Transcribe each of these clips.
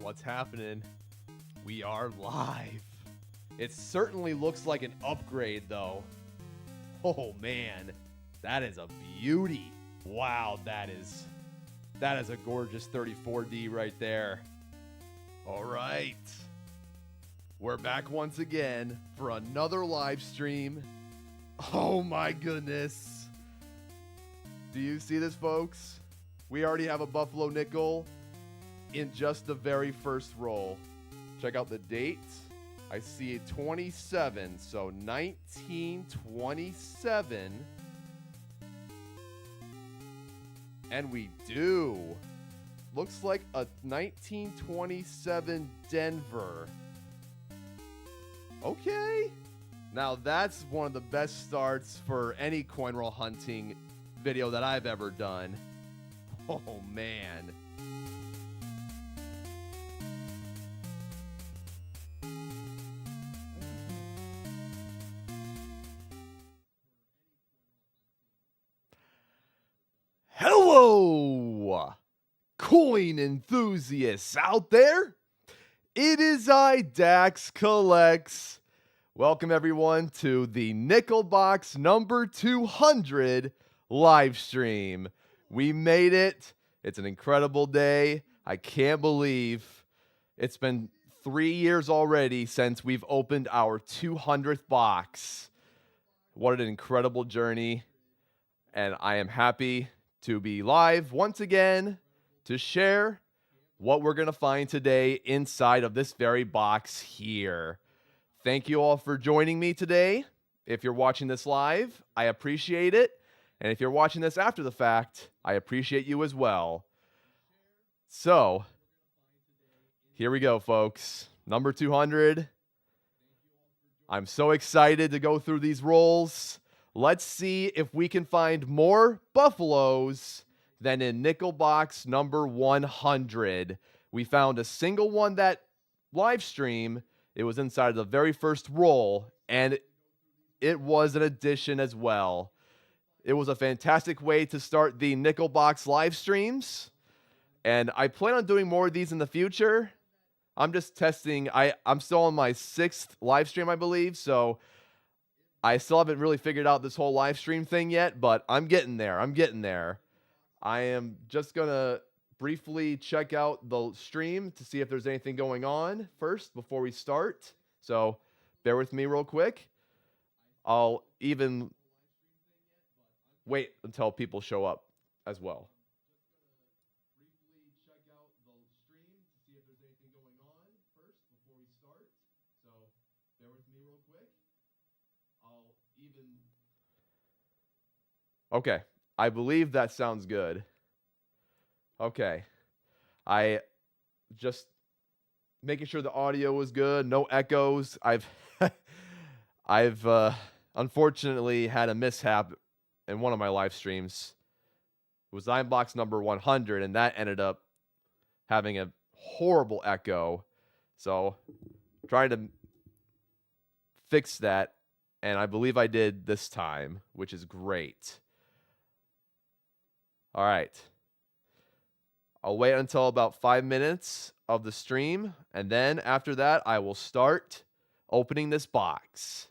What's happening? We are live. It certainly looks like an upgrade, though. Oh man, that is a beauty. Wow, that is a gorgeous 34D right there. All right. We're back once again for another live stream. Oh my goodness. Do you see this, folks? We already have a Buffalo Nickel in just the very first roll. Check out the date. I see 27, so 1927. And we do. Looks like a 1927 Denver. Okay. Now that's one of the best starts for any coin roll hunting video that I've ever done. Oh man. Hello, coin enthusiasts out there. It is I, Dax Collects. Welcome everyone to the Nickel Box number 200 live stream. We made it. It's an incredible day. I can't believe it's been 3 years already since we've opened our 200th box. What an incredible journey. And I am happy to be live once again to share what we're going to find today inside of this very box here. Thank you all for joining me today. If you're watching this live, I appreciate it. And if you're watching this after the fact, I appreciate you as well. So, here we go, folks. Number 200. I'm so excited to go through these rolls. Let's see if we can find more Buffaloes than in Nickel Box number 100. We found a single one that live stream. It was inside of the very first roll, and it was an addition as well. It was a fantastic way to start the Nickel Box live streams, and I plan on doing more of these in the future. I'm just testing. I'm still on my 6th live stream, I believe, so I still haven't really figured out this whole live stream thing yet, but I'm getting there. I am just going to briefly check out the stream to see if there's anything going on first before we start. So bear with me real quick. I'll even wait until people show up as well. Okay, I believe that sounds good. Okay, I just making sure the audio was good, no echoes. I've unfortunately had a mishap in one of my live streams. It was Box number 100, and that ended up having a horrible echo. So trying to fix that, and I believe I did this time, which is great. All right. I'll wait until about 5 minutes of the stream, and then after that, I will start opening this box.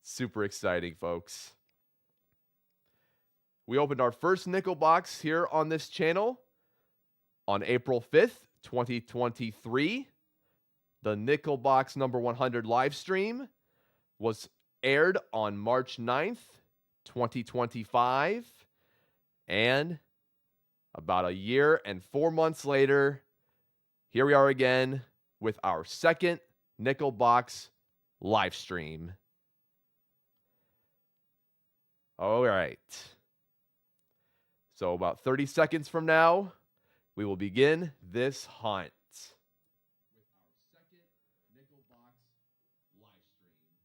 Super exciting, folks. We opened our first nickel box here on this channel on April 5th, 2023. The Nickel Box number 100 live stream was aired on March 9th, 2025. And about a year and 4 months later, here we are again with our second Nickel Box live stream. All right. So about 30 seconds from now, we will begin this hunt. With our second Nickel Box live stream.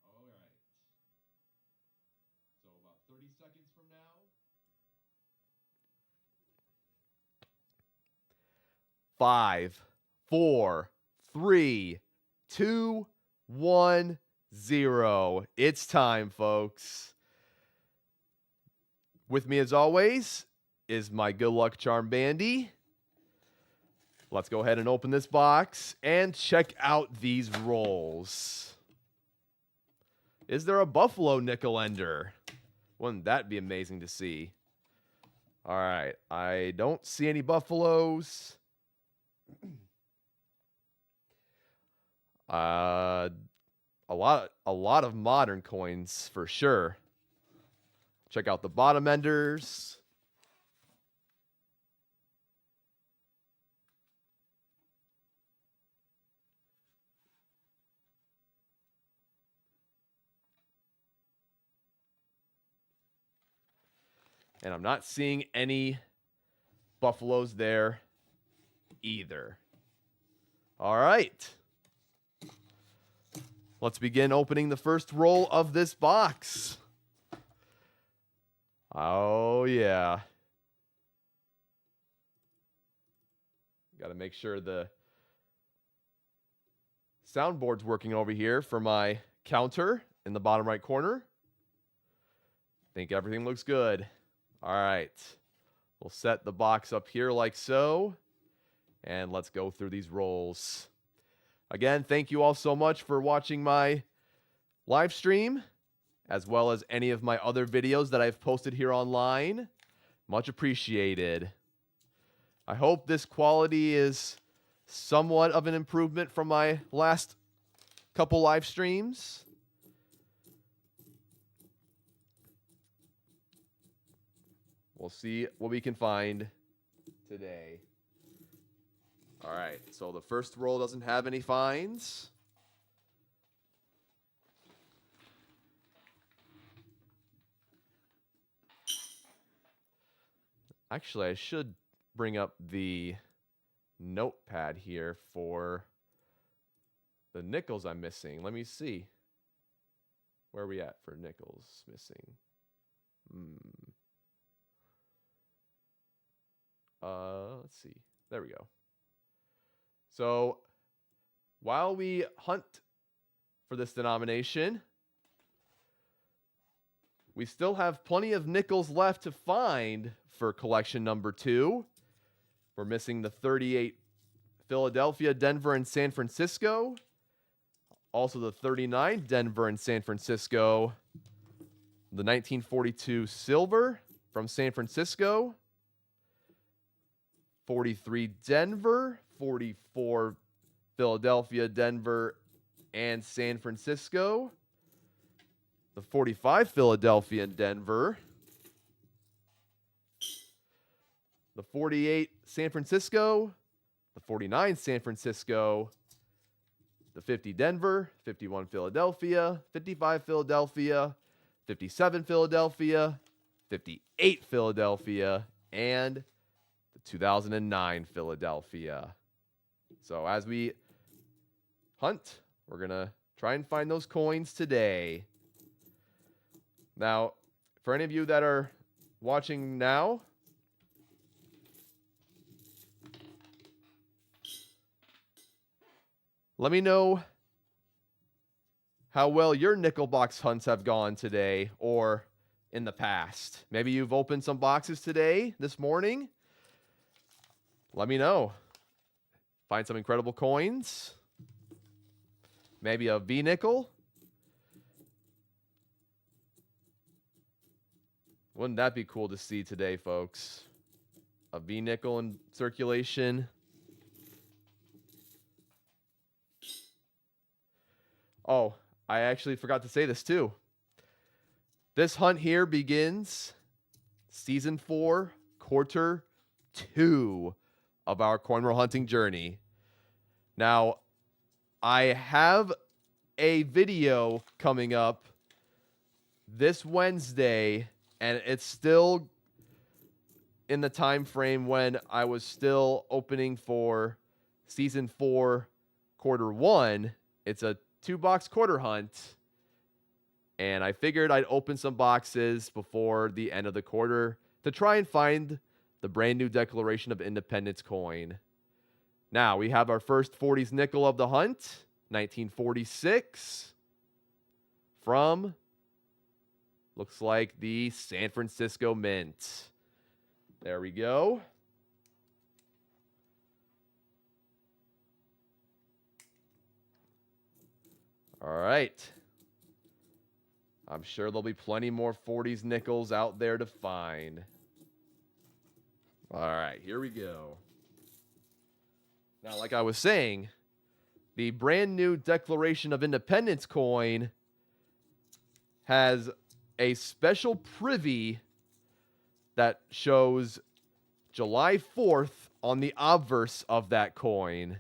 All right. So about 30 seconds from now. 5, 4, 3, 2, 1, 0. It's time, folks. With me as always is my good luck charm Bandy. Let's go ahead and open this box and check out these rolls. Is there a Buffalo nickel ender? Wouldn't that be amazing to see? All right, I don't see any Buffaloes. A lot of modern coins for sure. Check out the bottom enders. And I'm not seeing any Buffaloes there either. All right. Let's begin opening the first roll of this box. Oh, yeah. Got to make sure the soundboard's working over here for my counter in the bottom right corner. Think everything looks good. All right. We'll set the box up here like so. And let's go through these rolls. Again, thank you all so much for watching my live stream, as well as any of my other videos that I've posted here online. Much appreciated. I hope this quality is somewhat of an improvement from my last couple live streams. We'll see what we can find today. All right, so the first roll doesn't have any finds. Actually, I should bring up the notepad here for the nickels I'm missing. Let me see. Where are we at for nickels missing? Let's see. There we go. So while we hunt for this denomination, we still have plenty of nickels left to find for collection number 2. We're missing the 38 Philadelphia, Denver, and San Francisco. Also the 39 Denver and San Francisco. The 1942 silver from San Francisco. 43 Denver, 44 Philadelphia, Denver, and San Francisco. The 45 Philadelphia and Denver. The 48 San Francisco. The 49 San Francisco. The 50 Denver, 51 Philadelphia, 55 Philadelphia, 57 Philadelphia, 58 Philadelphia, and 2009 Philadelphia. So as we hunt, we're going to try and find those coins today. Now, for any of you that are watching now, let me know how well your nickel box hunts have gone today or in the past. Maybe you've opened some boxes today, this morning. Let me know. Find some incredible coins. Maybe a V-nickel. Wouldn't that be cool to see today, folks? A V-nickel in circulation. Oh, I actually forgot to say this too. This hunt here begins Season 4, Quarter 2 of our coin roll hunting journey. Now, I have a video coming up this Wednesday, and it's still in the time frame when I was still opening for Season 4, Quarter 1. It's a 2-box quarter hunt, and I figured I'd open some boxes before the end of the quarter to try and find the brand new Declaration of Independence coin. Now, we have our first 40s nickel of the hunt, 1946, from Looks like the San Francisco Mint. There we go. All right. I'm sure there'll be plenty more 40s nickels out there to find. All right, here we go. Now, like I was saying, the brand new Declaration of Independence coin has a special privy that shows July 4th on the obverse of that coin.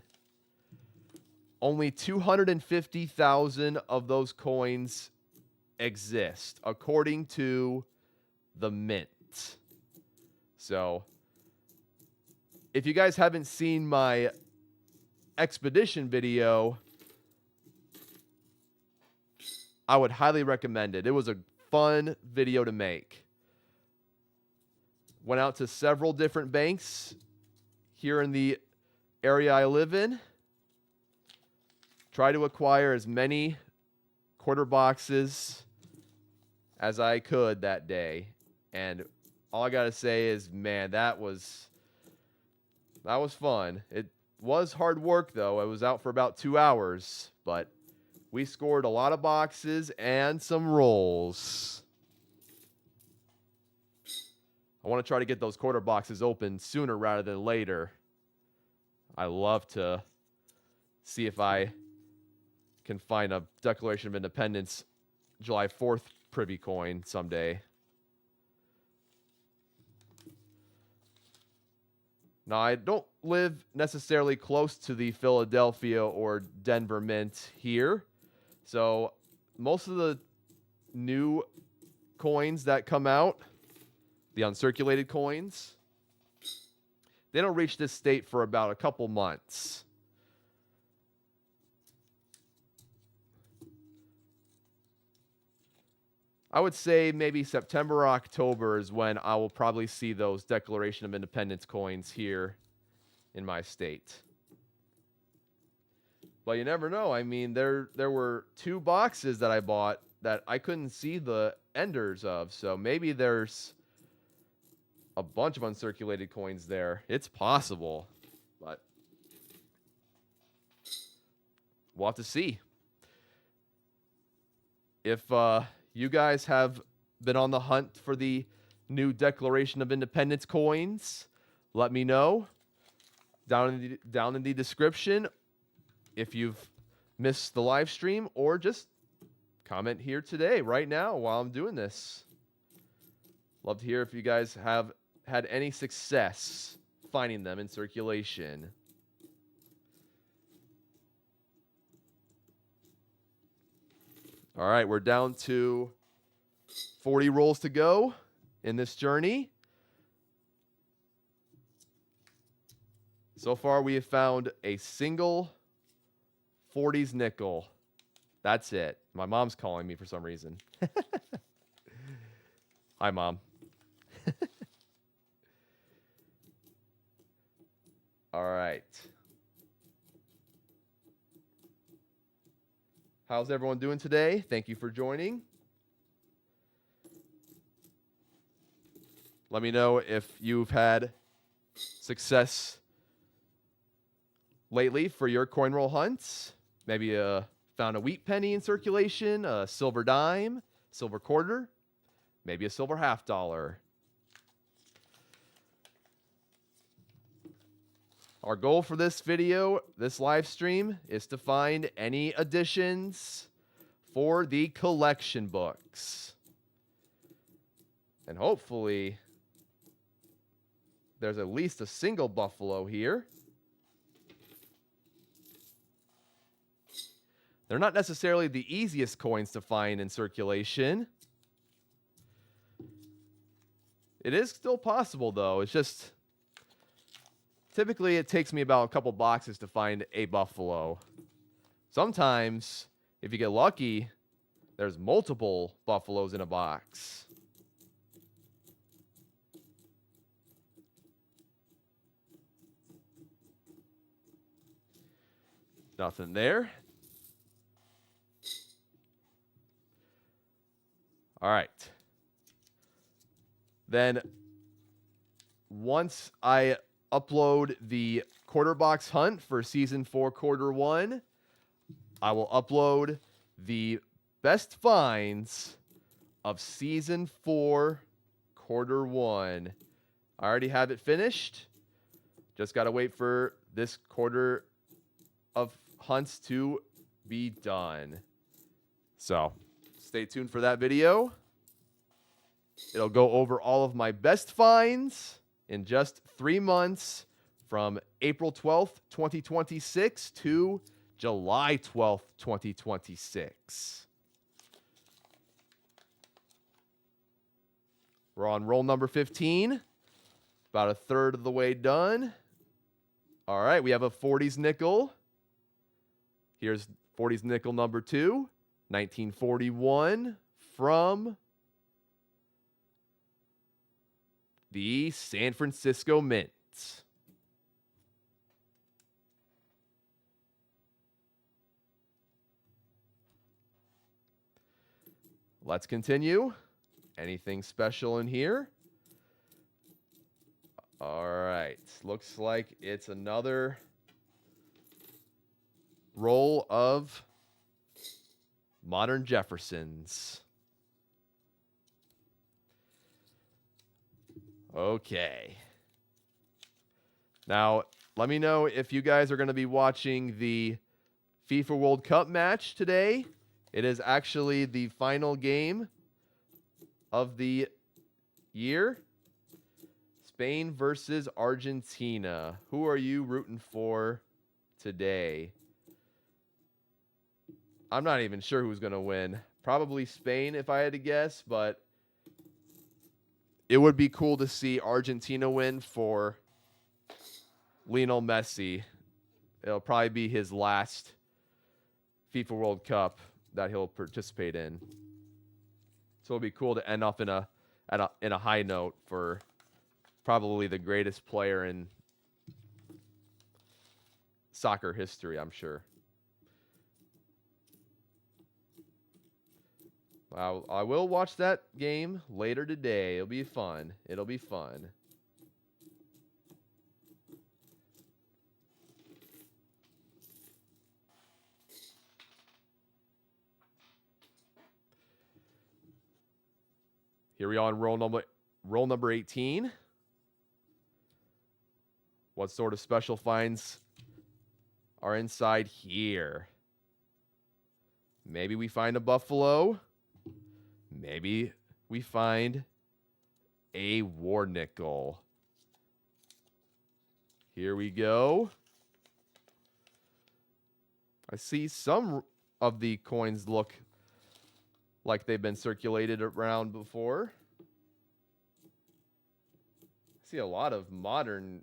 Only 250,000 of those coins exist, according to the Mint. So, if you guys haven't seen my expedition video, I would highly recommend it. It was a fun video to make. Went out to several different banks here in the area I live in. Try to acquire as many quarter boxes as I could that day. And all I got to say is, man, that was fun. It was hard work, though. I was out for about 2 hours, but we scored a lot of boxes and some rolls. I want to try to get those quarter boxes open sooner rather than later. I love to see if I can find a Declaration of Independence July 4th privy coin someday. Now, I don't live necessarily close to the Philadelphia or Denver Mint here. So most of the new coins that come out, the uncirculated coins, they don't reach this state for about a couple months. I would say maybe September or October is when I will probably see those Declaration of Independence coins here in my state. But you never know. I mean, there were 2 boxes that I bought that I couldn't see the enders of. So maybe there's a bunch of uncirculated coins there. It's possible, but we'll have to see. If you guys have been on the hunt for the new Declaration of Independence coins, let me know down in the description if you've missed the live stream, or just comment here today, right now, while I'm doing this. Love to hear if you guys have had any success finding them in circulation. All right, we're down to 40 rolls to go in this journey. So far, we have found a single 40s nickel. That's it. My mom's calling me for some reason. Hi, Mom. All right. How's everyone doing today? Thank you for joining. Let me know if you've had success lately for your coin roll hunts. Maybe found a wheat penny in circulation, a silver dime, silver quarter, maybe a silver $50. Our goal for this video, this live stream, is to find any additions for the collection books. And hopefully, there's at least a single buffalo here. They're not necessarily the easiest coins to find in circulation. It is still possible, though. It's just, typically it takes me about a couple boxes to find a buffalo. Sometimes, if you get lucky, there's multiple buffaloes in a box. Nothing there. All right. Then once I upload the quarter box hunt for season 4 quarter 1, I will upload the best finds of season 4 quarter 1. I already have it finished. Just got to wait for this quarter of hunts to be done. So stay tuned for that video. It'll go over all of my best finds in just 3 months from April 12th, 2026 to July 12th, 2026. We're on roll number 15. About a third of the way done. All right, we have a 40s nickel. Here's 40s nickel number 2, 1941 from the San Francisco Mint. Let's continue. Anything special in here? All right. Looks like it's another roll of Modern Jeffersons. Okay. Now, let me know if you guys are going to be watching the FIFA World Cup match today. It is actually the final game of the year. Spain versus Argentina. Who are you rooting for today? I'm not even sure who's going to win. Probably Spain if I had to guess, but it would be cool to see Argentina win for Lionel Messi. It'll probably be his last FIFA World Cup that he'll participate in. So it'll be cool to end off in a high note for probably the greatest player in soccer history, I'm sure. I will watch that game later today. It'll be fun. It'll be fun. Here we are on roll number 18. What sort of special finds are inside here? Maybe we find a Buffalo. Maybe we find a War Nickel. Here we go. I see some of the coins look like they've been circulated around before. I see a lot of modern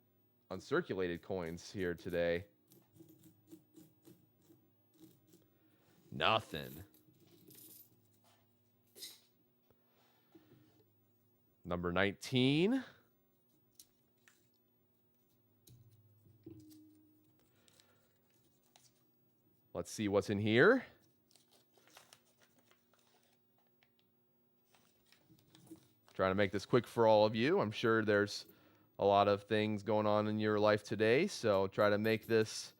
uncirculated coins here today. Nothing. Number 19. Let's see what's in here. Trying to make this quick for all of you. I'm sure there's a lot of things going on in your life today, so try to make this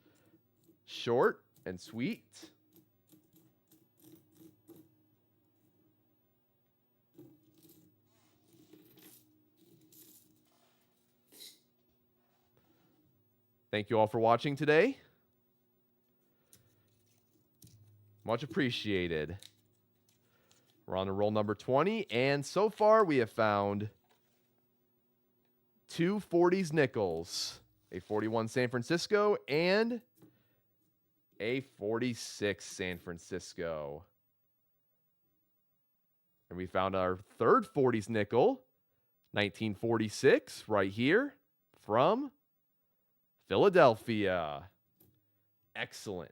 short and sweet. Thank you all for watching today. Much appreciated. We're on to roll number 20, and so far we have found 2 40s nickels, a 41 San Francisco and a 46 San Francisco. And we found our third 40s nickel, 1946, right here from Philadelphia. Excellent.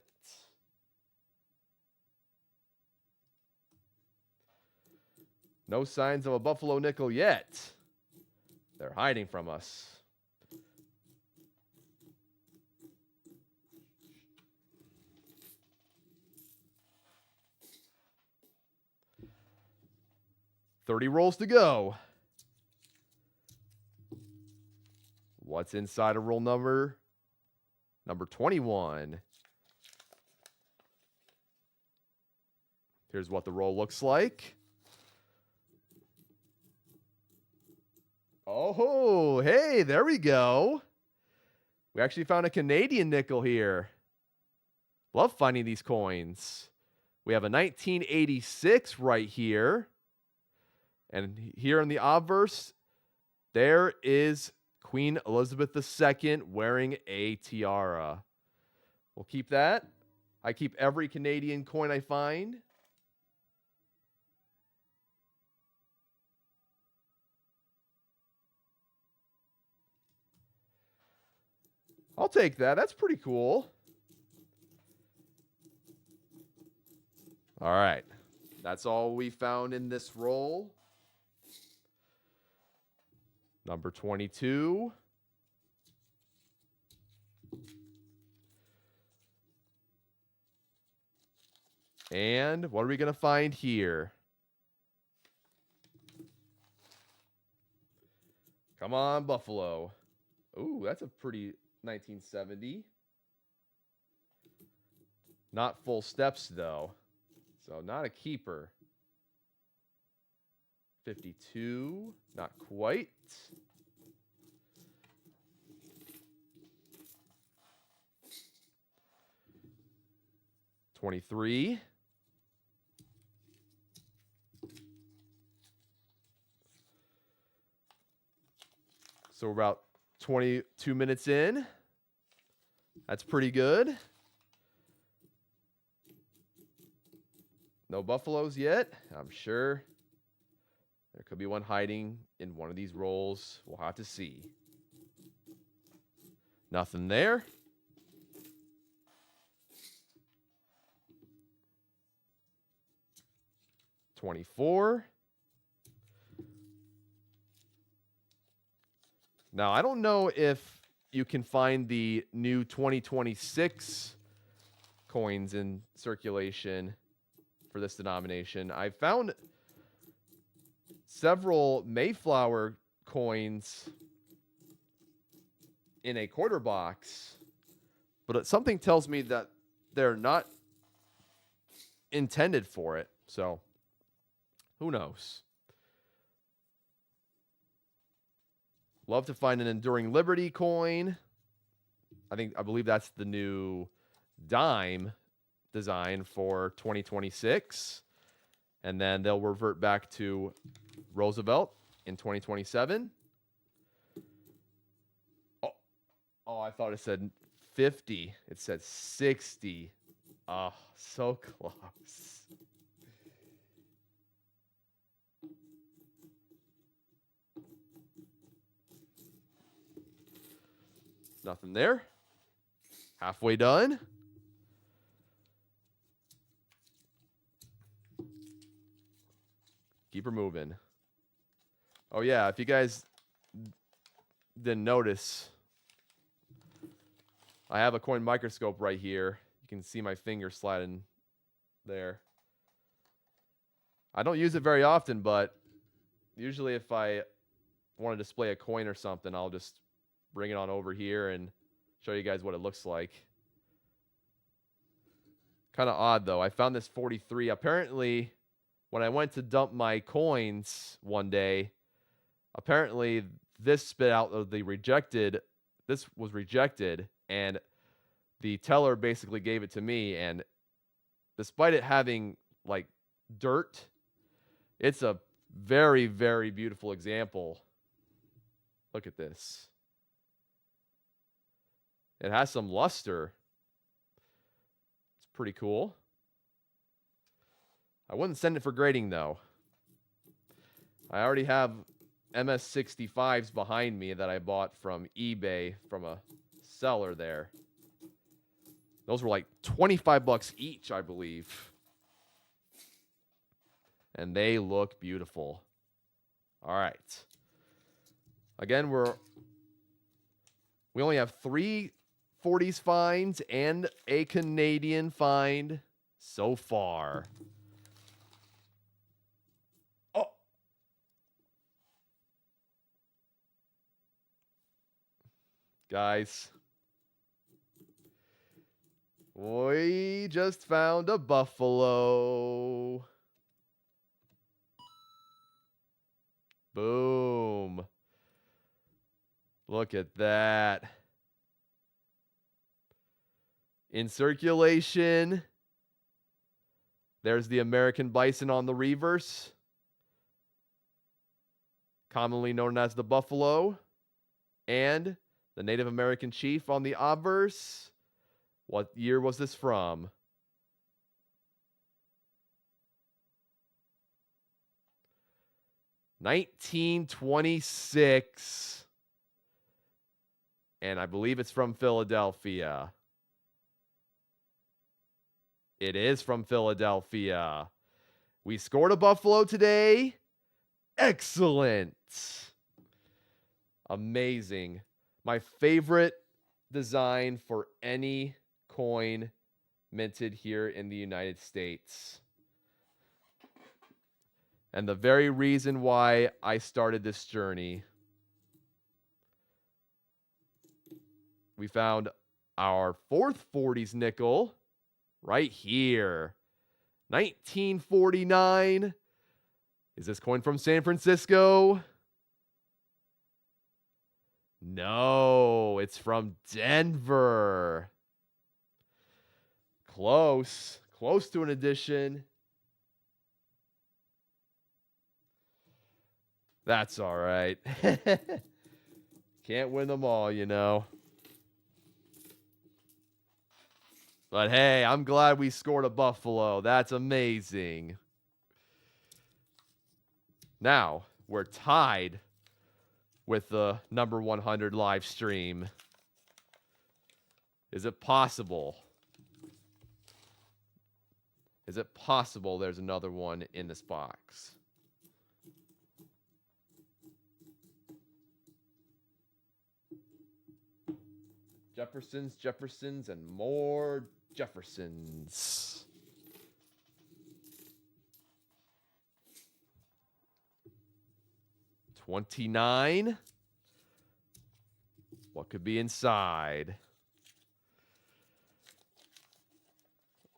No signs of a Buffalo nickel yet. They're hiding from us. $30 rolls to go. What's inside of roll number 21? Here's what the roll looks like. Oh, hey, there we go. We actually found a Canadian nickel here. Love finding these coins. We have a 1986 right here. And here in the obverse, there is Queen Elizabeth II wearing a tiara. We'll keep that. I keep every Canadian coin I find. I'll take that. That's pretty cool. All right. That's all we found in this roll. Number 22. And what are we going to find here? Come on, Buffalo. Ooh, that's a pretty 1970. Not full steps, though. So not a keeper. 52. Not quite. $23. So we're about 22 minutes in. That's pretty good. No buffaloes yet. I'm sure there could be one hiding in one of these rolls. We'll have to see. Nothing there. $24. Now, I don't know if you can find the new 2026 coins in circulation for this denomination. I found several Mayflower coins in a quarter box, but something tells me that they're not intended for it. So, who knows? Love to find an Enduring Liberty coin. I believe that's the new dime design for 2026. And then they'll revert back to Roosevelt in 2027. Oh, I thought it said 50. It said 60. Oh, so close. Nothing there. Halfway done. Keep her moving. Oh, yeah. If you guys didn't notice, I have a coin microscope right here. You can see my finger sliding there. I don't use it very often, but usually if I want to display a coin or something, I'll just bring it on over here and show you guys what it looks like. Kind of odd, though. I found this 43. Apparently, when I went to dump my coins one day, apparently this spit out of the rejected. This was rejected, and the teller basically gave it to me. And despite it having like dirt, it's a very, very beautiful example. Look at this. It has some luster. It's pretty cool. I wouldn't send it for grading, though. I already have MS65s behind me that I bought from eBay from a seller there. Those were like 25 bucks each, I believe. And they look beautiful. All right. Again, we only have 3 40s finds and a Canadian find so far. Oh. guys. We just found a buffalo. Boom. Look at that. In circulation, there's the American bison on the reverse, commonly known as the buffalo, and the Native American chief on the obverse. What year was this from? (1926). And I believe it's from Philadelphia. It is from Philadelphia. We scored a buffalo today. Excellent. Amazing. My favorite design for any coin minted here in the United States. And the very reason why I started this journey. We found our fourth 40s nickel right here. 1949. Is this coin from San Francisco? No, it's from Denver. Close to an edition. That's all right. Can't win them all, you know. But hey, I'm glad we scored a buffalo. That's amazing. Now, we're tied with the number 100 live stream. Is it possible? Is it possible there's another one in this box? Jeffersons, and more Jeffersons. $29. What could be inside?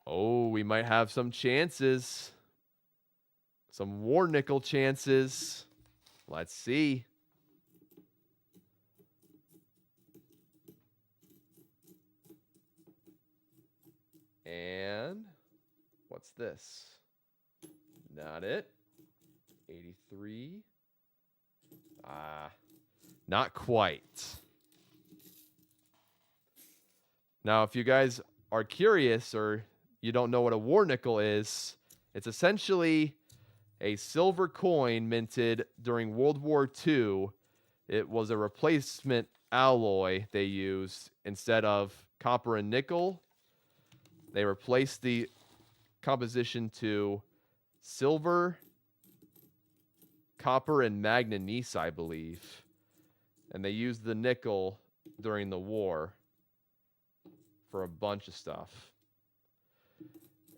Oh, we might have some chances. Some war nickel chances. Let's see. And what's this? Not it. 83. Not quite. Now, if you guys are curious or you don't know what a war nickel is, it's essentially a silver coin minted during World War II. It was a replacement alloy they used instead of copper and nickel. They replaced the composition to silver, copper, and manganese, I believe. And they used the nickel during the war for a bunch of stuff.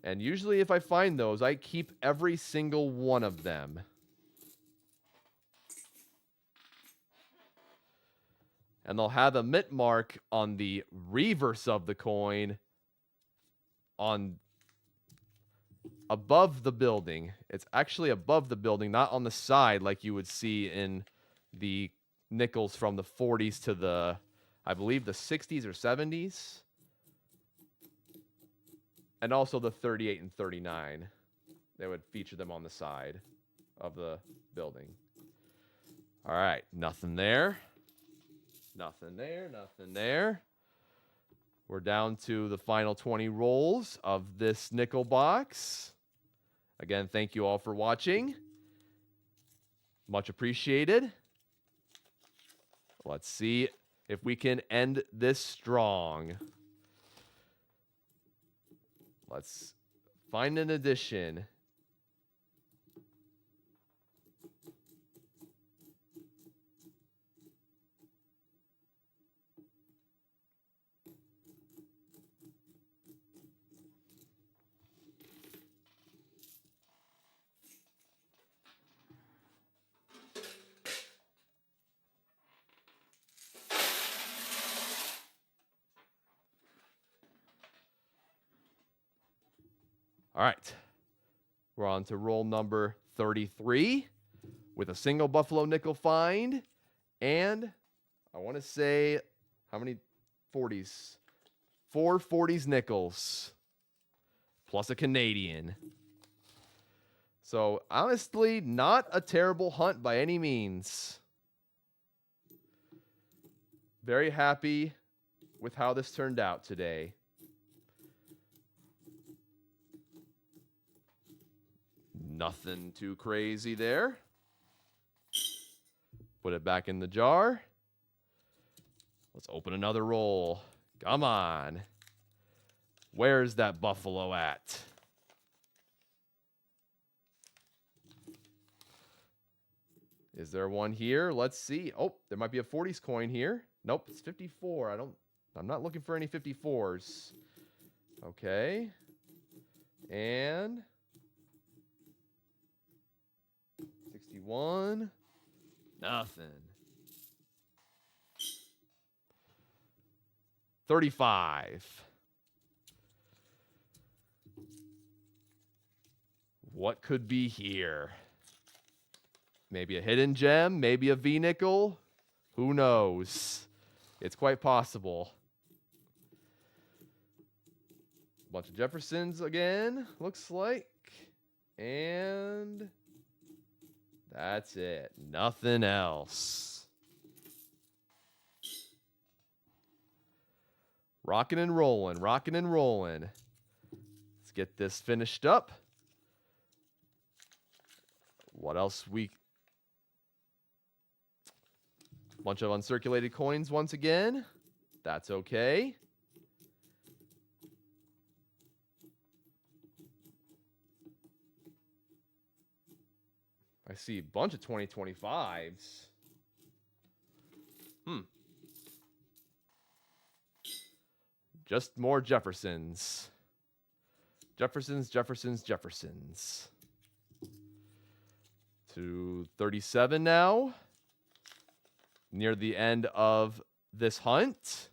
And usually if I find those, I keep every single one of them. And they'll have a mint mark on the reverse of the coin on above the building. It's actually above the building, not on the side like you would see in the nickels from the 40s to the, I believe, the 60s or 70s. And also the 38 and 39. They would feature them on the side of the building. All right, nothing there. Nothing there, nothing there. We're down to the final 20 rolls of this nickel box. Again, thank you all for watching. Much appreciated. Let's see if we can end this strong. Let's find an edition. All right. We're on to roll number 33 with a single Buffalo nickel find. And I want to say, how many 40s? 4 40s nickels plus a Canadian. So honestly, not a terrible hunt by any means. Very happy with how this turned out today. Nothing too crazy there. Put it back in the jar. Let's open another roll. Come on. Where's that Buffalo at? Is there one here? Let's see. Oh, there might be a 40s coin here. Nope, it's 54. I'm not looking for any 54s. Okay. And 61. Nothing. 35. What could be here? Maybe a hidden gem, maybe a V-nickel. Who knows? It's quite possible. Bunch of Jeffersons again, looks like. And that's it. Nothing else. Rocking and rolling, rocking and rolling. Let's get this finished up. What else bunch of uncirculated coins once again. That's okay. I see a bunch of 2025s. Just more Jeffersons. Jeffersons. To 37 now. Near the end of this hunt.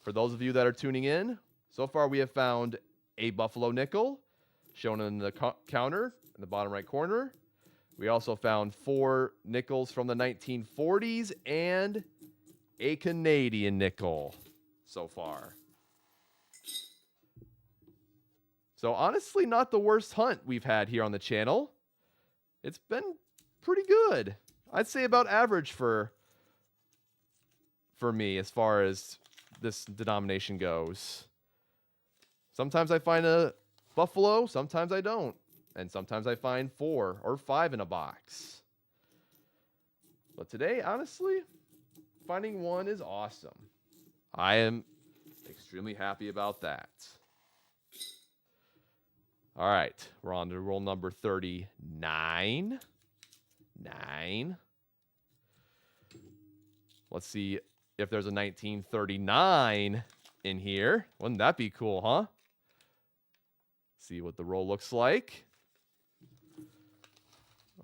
For those of you that are tuning in, so far we have found a Buffalo nickel shown in the counter in the bottom right corner. We also found 4 nickels from the 1940s and a Canadian nickel so far. So honestly, not the worst hunt we've had here on the channel. It's been pretty good. I'd say about average for me as far as this denomination goes. Sometimes I find a Buffalo, sometimes I don't. And sometimes I find 4 or 5 in a box. But today, honestly, finding one is awesome. I am extremely happy about that. All right, we're on to roll number 39. 9. Let's see if there's a 1939 in here. Wouldn't that be cool, huh? See what the roll looks like.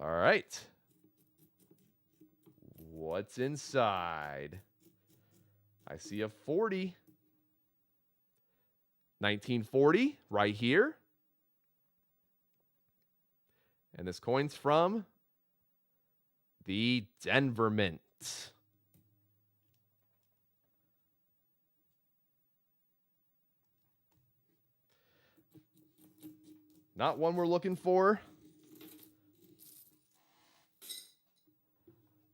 All right. What's inside? I see a 40. 1940 right here. And this coin's from the Denver Mint. Not one we're looking for.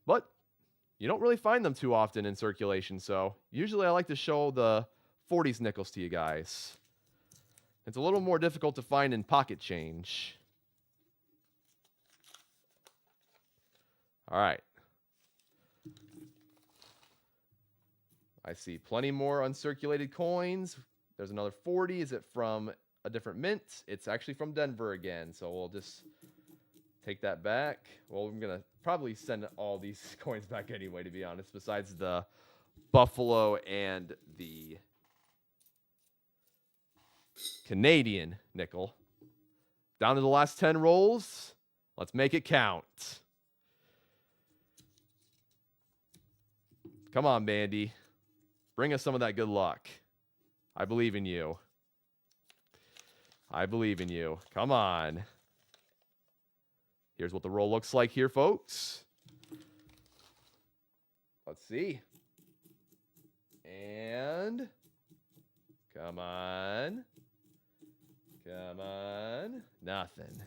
But you don't really find them too often in circulation, so usually I like to show the 40s nickels to you guys. It's a little more difficult to find in pocket change. All right. I see plenty more uncirculated coins. There's another 40. Is it from a different mint? It's actually from Denver again, so we'll just take that back. Well, I'm going to probably send all these coins back anyway, to be honest, besides the Buffalo and the Canadian nickel. Down to the last 10 rolls. Let's make it count. Come on, Bandy. Bring us some of that good luck. I believe in you. I believe in you. Come on. Here's what the roll looks like here, folks. Let's see. And come on. Come on. Nothing.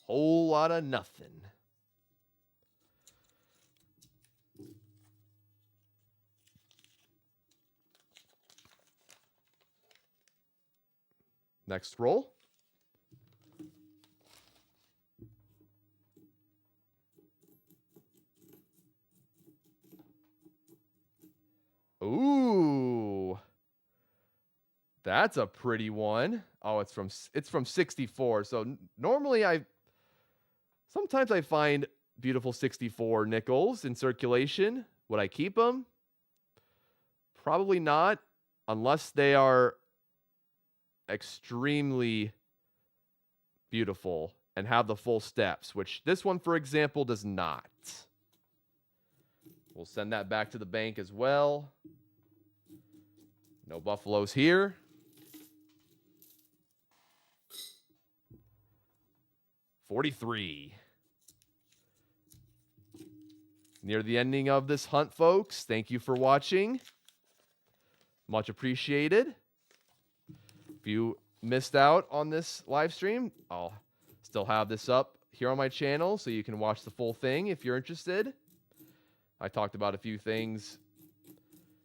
Whole lot of nothing. Next roll. Ooh. That's a pretty one. Oh, it's from 64. So normally sometimes I find beautiful 64 nickels in circulation. Would I keep them? Probably not, unless they are extremely beautiful and have the full steps, which this one, for example, does not. We'll send that back to the bank as well. No buffaloes here. $43. Near the ending of this hunt, folks. Thank you for watching. Much appreciated. If you missed out on this live stream, I'll still have this up here on my channel so you can watch the full thing if you're interested. I talked about a few things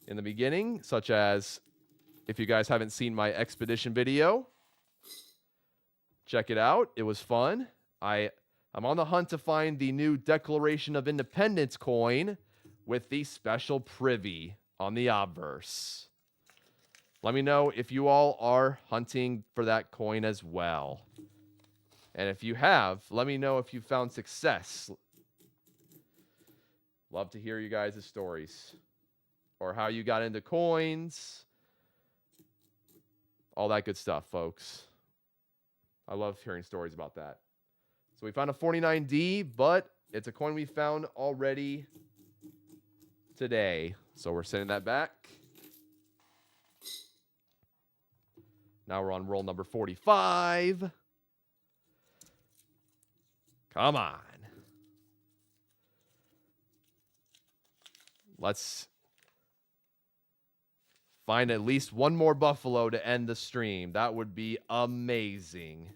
in the beginning, such as if you guys haven't seen my expedition video, check it out. It was fun. I'm on the hunt to find the new Declaration of Independence coin with the special privy on the obverse. Let me know if you all are hunting for that coin as well. And if you have, let me know if you found success. Love to hear you guys' stories or how you got into coins. All that good stuff, folks. I love hearing stories about that. So we found a 49D, but it's a coin we found already today. So we're sending that back. Now we're on roll number 45. Come on. Let's find at least one more buffalo to end the stream. That would be amazing.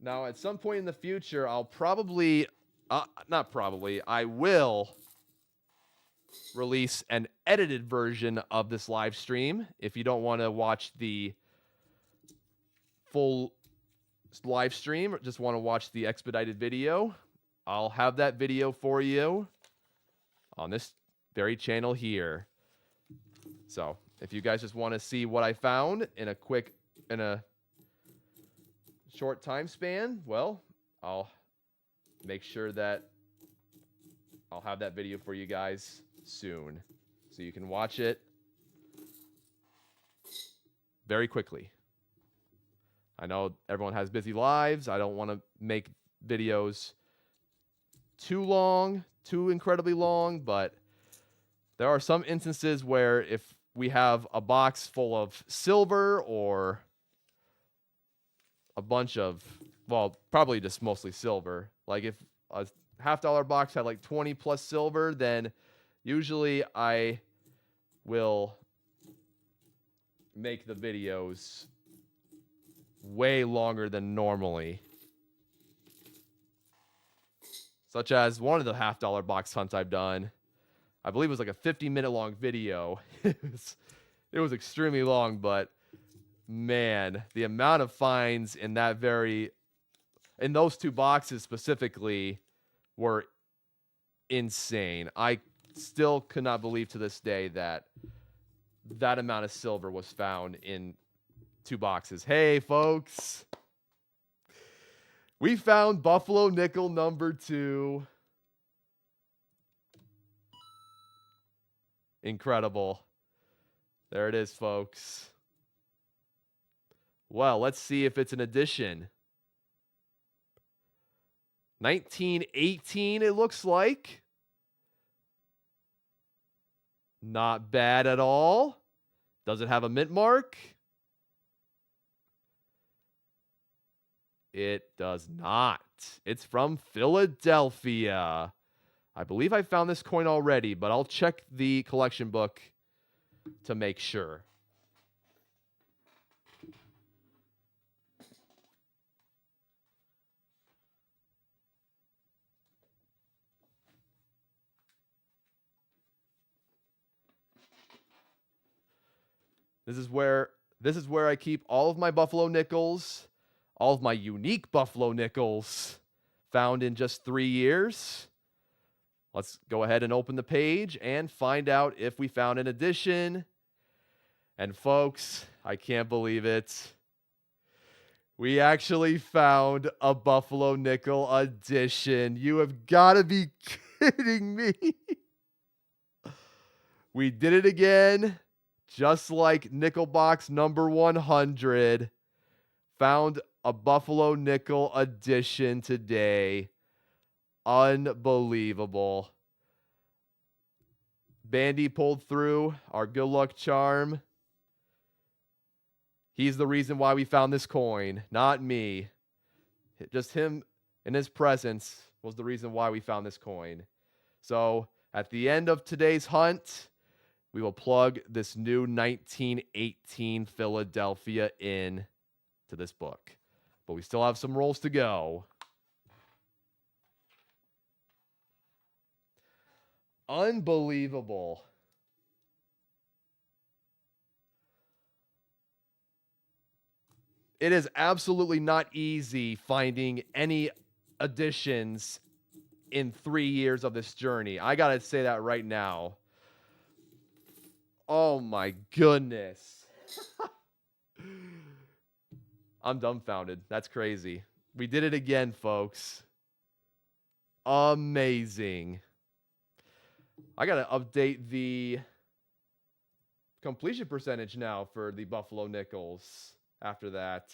Now, at some point in the future, I'll probably, I will release an edited version of this live stream. If you don't want to watch the full live stream or just want to watch the expedited video, I'll have that video for you on this very channel here. So if you guys just want to see what I found in a short time span, well, I'll make sure that I'll have that video for you guys soon so you can watch it very quickly. I know everyone has busy lives. I don't want to make videos too long, too incredibly long, but there are some instances where if we have a box full of silver or a bunch of, well, probably just mostly silver. Like if a $50 box had like 20 plus silver, then usually I will make the videos way longer than normally. Such as one of the $50 box hunts I've done. I believe it was like a 50-minute long video. It was extremely long, but man, the amount of finds in those two boxes specifically were insane. I still could not believe to this day that that amount of silver was found in 2 boxes. Hey, folks. We found Buffalo Nickel number 2. Incredible. There it is, folks. Well, let's see if it's an addition. 1918, it looks like. Not bad at all. Does it have a mint mark? It does not. It's from Philadelphia. I believe I found this coin already, but I'll check the collection book to make sure. This is where I keep all of my Buffalo nickels, all of my unique Buffalo nickels found in just 3 years. Let's go ahead and open the page and find out if we found an edition. And folks, I can't believe it. We actually found a Buffalo nickel edition. You have got to be kidding me. We did it again. Just like nickel box number 100, found a Buffalo nickel edition today. Unbelievable. Bandy pulled through our good luck charm. He's the reason why we found this coin, not me. Just him and his presence was the reason why we found this coin. So at the end of today's hunt, we will plug this new 1918 Philadelphia in to this book. But we still have some rolls to go. Unbelievable. It is absolutely not easy finding any editions in 3 years of this journey. I got to say that right now. Oh my goodness. I'm dumbfounded. That's crazy. We did it again, folks. Amazing. I got to update the completion percentage now for the Buffalo Nickels after that.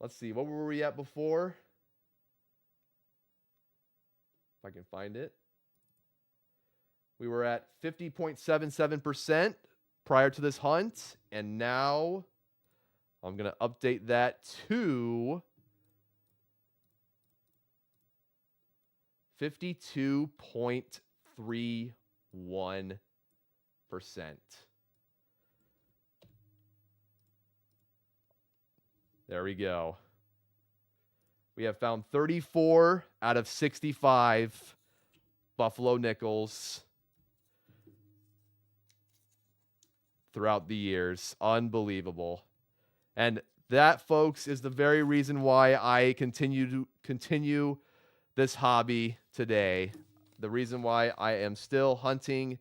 Let's see. What were we at before? If I can find it. We were at 50.77% prior to this hunt, and now I'm going to update that to 52.31%. There we go. We have found 34 out of 65 Buffalo Nickels throughout the years. Unbelievable. And that, folks, is the very reason why I continue this hobby today. The reason why I am still hunting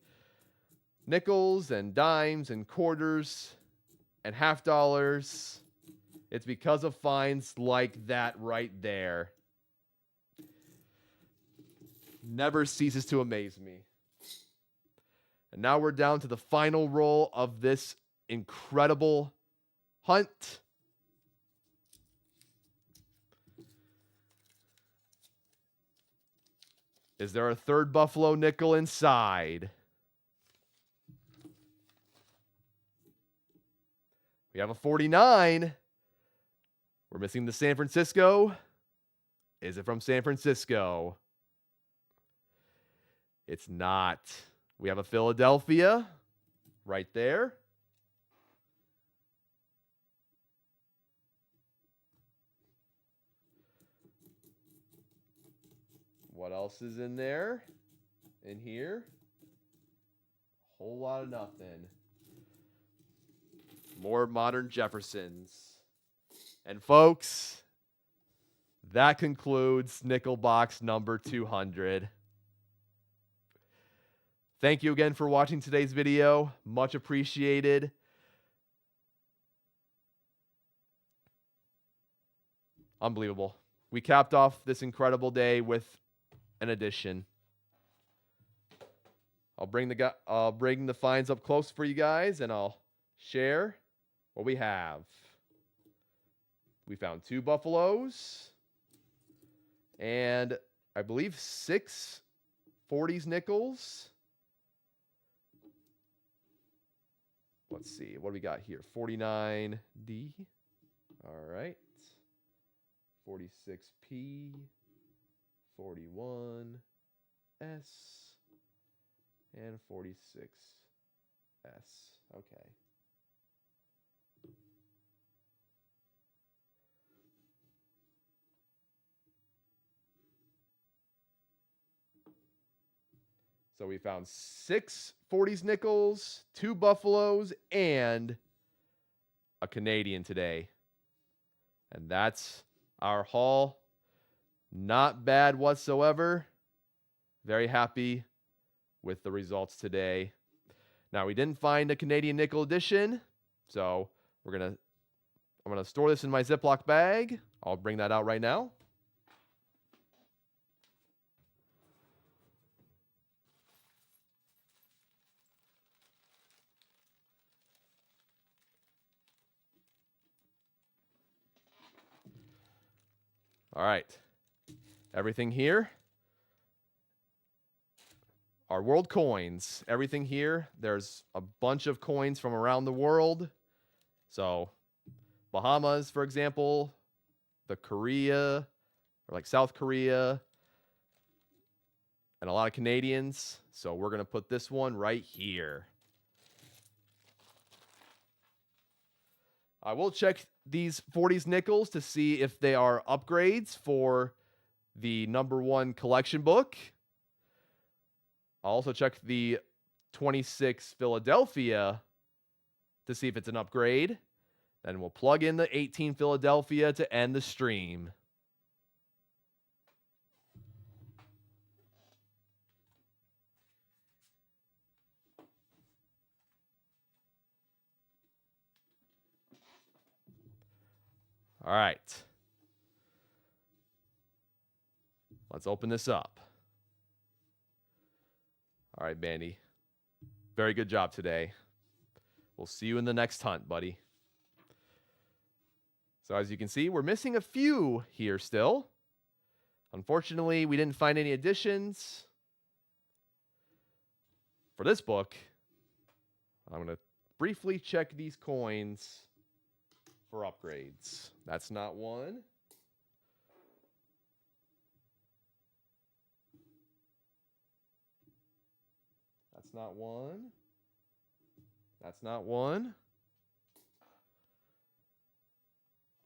nickels and dimes and quarters and half dollars. It's because of finds like that right there. Never ceases to amaze me. And now we're down to the final roll of this incredible hunt. Is there a third Buffalo nickel inside? We have a 49. We're missing the San Francisco. Is it from San Francisco? It's not. We have a Philadelphia right there. What else is in there? In here? A whole lot of nothing. More modern Jeffersons. And folks, that concludes Nickel Box number 200. Thank you again for watching today's video. Much appreciated. Unbelievable. We capped off this incredible day with an edition. I'll bring the finds up close for you guys, and I'll share what we have. We found 2 Buffaloes and I believe 6 40s nickels. let's see, what do we got here? 49D. All right. 46P. 41S. And 46S. Okay. So we found 6 40s nickels, 2 buffaloes, and a Canadian today. And that's our haul. Not bad whatsoever. Very happy with the results today. Now, we didn't find a Canadian nickel edition, so I'm gonna store this in my Ziploc bag. I'll bring that out right now. All right. Everything here are world coins. Everything here, there's a bunch of coins from around the world. So Bahamas, for example, the Korea, or like South Korea, and a lot of Canadians. So we're going to put this one right here. I will check these 40s nickels to see if they are upgrades for the #1 collection book. I'll also check the 26 Philadelphia to see if it's an upgrade. Then we'll plug in the 18 Philadelphia to end the stream. All right. Let's open this up. All right, Bandy. Very good job today. We'll see you in the next hunt, buddy. So as you can see, we're missing a few here still. Unfortunately, we didn't find any additions for this book. I'm going to briefly check these coins for upgrades. That's not one. That's not one. That's not one.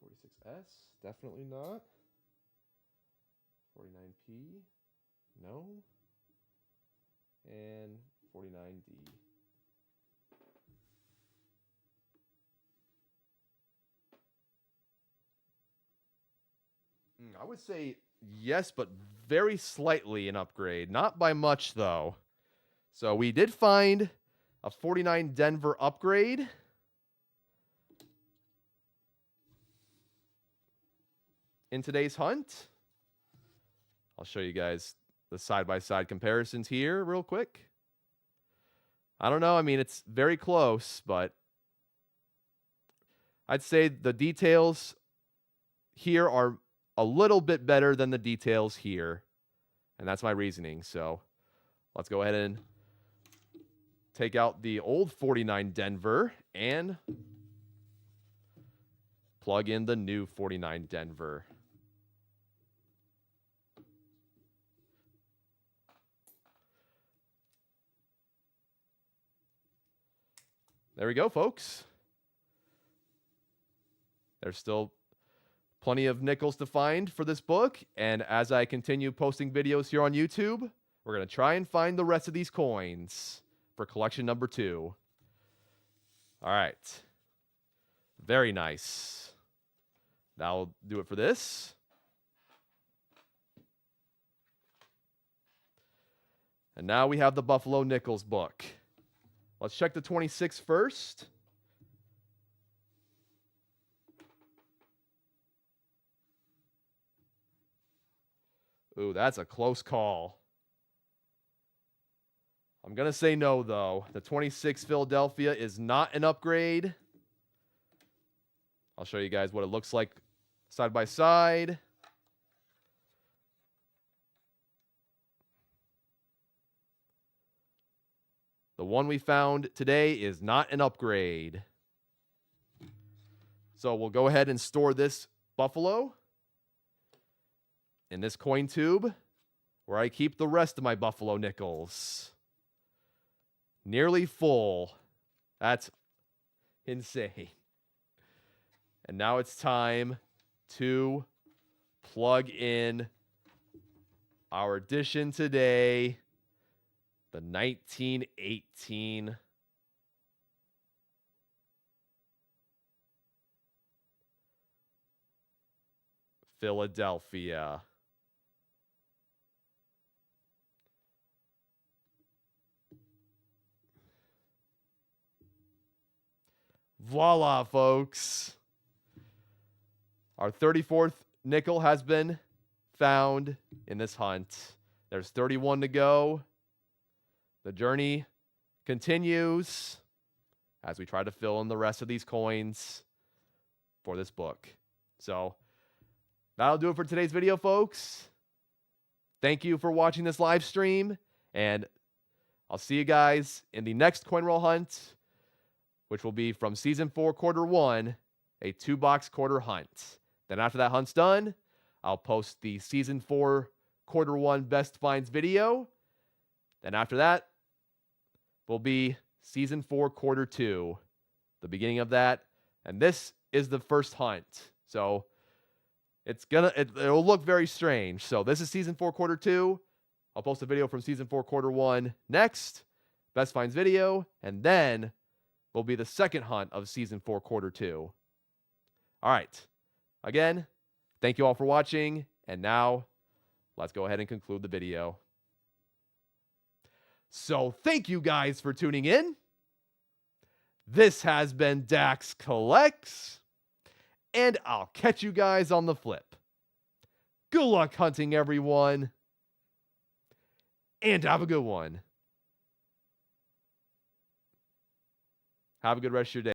46S, definitely not. 49P, no. And 49D. I would say yes, but very slightly an upgrade. Not by much, though. So we did find a 49 Denver upgrade. In today's hunt. I'll show you guys the side-by-side comparisons here real quick. I don't know. I mean, it's very close, but I'd say the details here are a little bit better than the details here. And that's my reasoning. So let's go ahead and take out the old 49 Denver and plug in the new 49 Denver. There we go, folks. There's still plenty of nickels to find for this book. And as I continue posting videos here on YouTube, we're going to try and find the rest of these coins for collection #2. All right. Very nice. That'll do it for this. And now we have the Buffalo Nickels book. Let's check the 26 first. Ooh, that's a close call. I'm going to say no, though. The 26 Philadelphia is not an upgrade. I'll show you guys what it looks like side by side. The one we found today is not an upgrade. So we'll go ahead and store this Buffalo in this coin tube where I keep the rest of my Buffalo nickels. Nearly full. That's insane. And now it's time to plug in our addition today, the 1918 Philadelphia. Voila, folks. Our 34th nickel has been found in this hunt. There's 31 to go. The journey continues as we try to fill in the rest of these coins for this book. So that'll do it for today's video, folks. Thank you for watching this live stream, and I'll see you guys in the next coin roll hunt, which will be from Season 4, Quarter 1, a 2-box quarter hunt. Then after that hunt's done, I'll post the Season 4, Quarter 1 Best Finds video. Then after that will be Season 4, Quarter 2, the beginning of that. And this is the first hunt. So it'll look very strange. So this is Season 4, Quarter 2. I'll post a video from Season 4, Quarter 1 next. Best Finds video. And then will be the second hunt of Season 4, Quarter 2. All right. Again, thank you all for watching. And now, let's go ahead and conclude the video. So thank you guys for tuning in. This has been Dax Collects. And I'll catch you guys on the flip. Good luck hunting, everyone. And have a good one. Have a good rest of your day.